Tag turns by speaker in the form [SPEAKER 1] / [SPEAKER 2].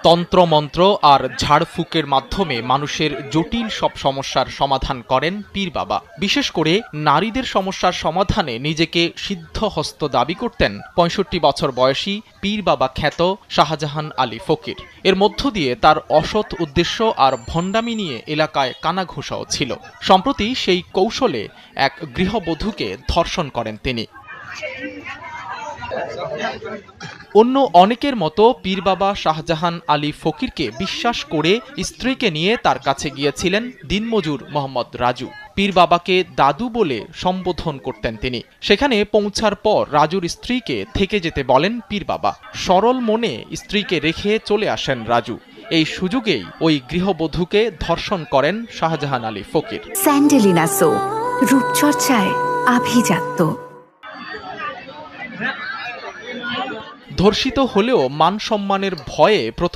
[SPEAKER 1] তন্ত্রমন্ত্র আর ঝাড়ফুঁকের মাধ্যমে মানুষের জটিল সব সমস্যার সমাধান করেন পীর বাবা। বিশেষ করে নারীদের সমস্যার সমাধানে নিজেকে সিদ্ধহস্ত দাবি করতেন ৬৫ বছর বয়সী পীর বাবা খ্যাত শাহজাহান আলী ফকির। এর মধ্য দিয়ে তার অসৎ উদ্দেশ্য আর ভণ্ডামি নিয়ে এলাকায় কানাঘুষাও ছিল। সম্প্রতি সেই কৌশলে এক গৃহবধূকে ধর্ষণ করেন তিনি। অন্য অনেকের মতো পীর বাবা শাহজাহান আলী ফকিরকে বিশ্বাস করে স্ত্রীকে নিয়ে তার কাছে গিয়েছিলেন দিনমজুর মোহাম্মদ রাজু। পীর বাবাকে দাদু বলে সম্বোধন করতেন তিনি। সেখানে পৌঁছার পর রাজুর স্ত্রীকে থেকে যেতে বলেন পীর বাবা। সরল মনে স্ত্রীকে রেখে চলে আসেন রাজু। এই সুযোগেই ওই গৃহবধূকে ধর্ষণ করেন শাহজাহান আলী ফকির।
[SPEAKER 2] স্যান্ডেলিনা সো, রূপচর্চায় আভিজাত্য।
[SPEAKER 1] ধর্ষিত হলেও মান সম্মানের ভয়ে প্রথম